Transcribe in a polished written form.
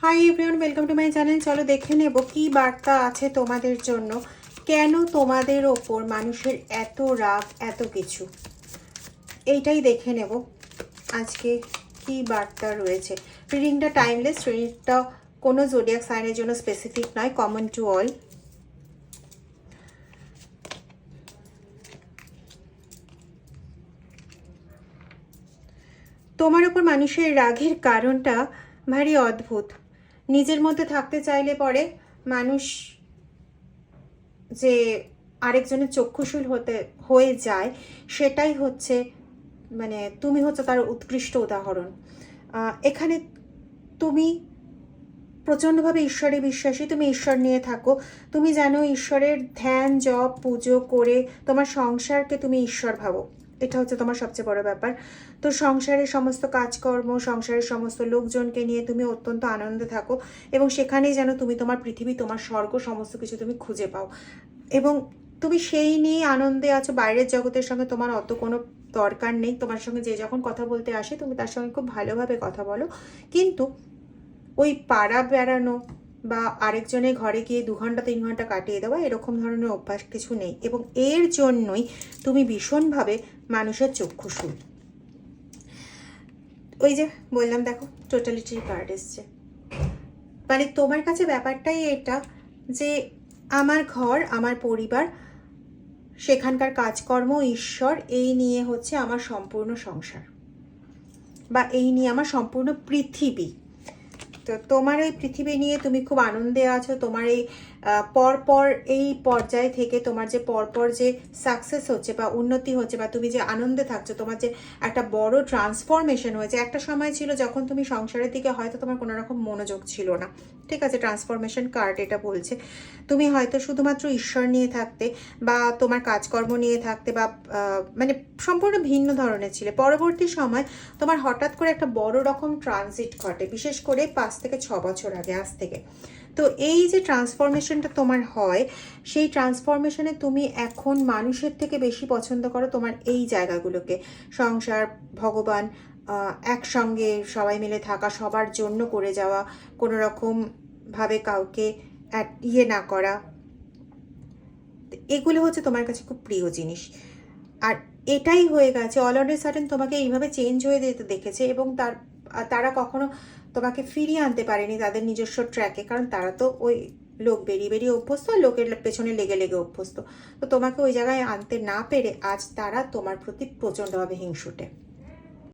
Hi everyone, welcome to my channel. চলো দেখে নেব কি বার্তা আছে তোমাদের জন্য। কেন তোমাদের ওপর মানুষের এত রাগ, এত কিছু, এইটাই দেখে নেব আজকে কি বার্তা রয়েছে। রিডিংটা টাইমলেস, রিডিংটা কোনো জোডিয়াক সাইনের জন্য স্পেসিফিক নয়, কমন টু অল। তোমার ওপর মানুষের রাগের কারণটা ভারী অদ্ভুত। নিজের মধ্যে থাকতে চাইলে পরে মানুষ যে আরেকজনের চক্ষুশূল হয়ে যায়, সেটাই হচ্ছে মানে তুমি হচ্ছে তার উৎকৃষ্ট উদাহরণ। এখানে তুমি প্রচণ্ডভাবে ঈশ্বরে বিশ্বাসী, তুমি ঈশ্বর নিয়ে থাকো, তুমি জানো ঈশ্বরের ধ্যান জপ পুজো করে তোমার সংসারকে তুমি ঈশ্বর ভাবো, এটা হচ্ছে তোমার সবচেয়ে বড় ব্যাপার। তো সংসারের সমস্ত কাজকর্ম, সংসারের সমস্ত লোকজনকে নিয়ে তুমি অত্যন্ত আনন্দে থাকো এবং সেখানেই যেন তুমি তোমার পৃথিবী, তোমার স্বর্গ, সমস্ত কিছু তুমি খুঁজে পাও এবং তুমি সেই নিয়ে আনন্দে আছো। বাইরের জগতের সঙ্গে তোমার অত কোনো দরকার নেই। তোমার সঙ্গে যে যখন কথা বলতে আসে তুমি তার সঙ্গে খুব ভালোভাবে কথা বলো, কিন্তু ওই পাড়া বেড়ানো বা আরেকজনের ঘরে গিয়ে 2 ঘন্টা 3 ঘন্টা কাটিয়ে দেওয়া, এরকম ধরনের অভ্যাস কিছু নেই এবং এর জন্যই তুমি ভীষণভাবে মানুষের চক্ষুশূল। ওই যে বললাম, দেখো টোটালিটির কার্ড এসছে, মানে তোমার কাছে ব্যাপারটাই এটা যে আমার ঘর, আমার পরিবার, সেখানকার কাজকর্ম, ঈশ্বর, এই নিয়ে হচ্ছে আমার সম্পূর্ণ সংসার বা এই নিয়ে আমার সম্পূর্ণ পৃথিবী। তো তোমার এই পৃথিবী নিয়ে তুমি খুব আনন্দে আছো। তোমার এই পরপর এই পর্যায়ে থেকে তোমার যে পরপর যে সাকসেস হচ্ছে বা উন্নতি হচ্ছে বা তুমি যে আনন্দে থাকছো, তোমার যে একটা বড় ট্রান্সফরমেশন হয়েছে। একটা সময় ছিল যখন তুমি সংসারের দিকে হয়তো তোমার কোনো রকম মনোযোগ ছিল না, ঠিক আছে, ট্রান্সফরমেশন কার্ড এটা বলছে। তুমি হয়তো শুধুমাত্র ঈশ্বর নিয়ে থাকতে বা তোমার কাজকর্ম নিয়ে থাকতে বা মানে সম্পূর্ণ ভিন্ন ধরনের ছিলে। পরবর্তী সময় তোমার হঠাৎ করে একটা বড় রকম ট্রানজিট ঘটে, বিশেষ করে 5 থেকে 6 বছর আগে, আজ থেকে। তো এই যে ট্রান্সফরমেশনটা তোমার হয়, সেই ট্রান্সফরমেশনে তুমি এখন মানুষের থেকে বেশি পছন্দ করো তোমার এই জায়গাগুলোকে, সংসার, ভগবান, একসঙ্গে সবাই মিলে থাকা, সবার জন্য করে যাওয়া, কোনো রকমভাবে কাউকে ইয়ে না করা, এগুলো হচ্ছে তোমার কাছে খুব প্রিয় জিনিস। আর এটাই হয়ে গেছে, অল অফ এ সাডেন তোমাকে এইভাবে চেঞ্জ হয়ে যেতে দেখেছে এবং তারা কখনো তোমাকে ফিরিয়ে আনতে পারেনি তাদের নিজস্ব ট্র্যাকে, কারণ তারা তো ওই লোক বেরিয়ে বেরিয়ে অভ্যস্ত, লোকের পেছনে লেগে লেগে অভ্যস্ত। তো তোমাকে ওই জায়গায় আনতে না পেরে আজ তারা তোমার প্রতি প্রচণ্ডভাবে হিংসুটে।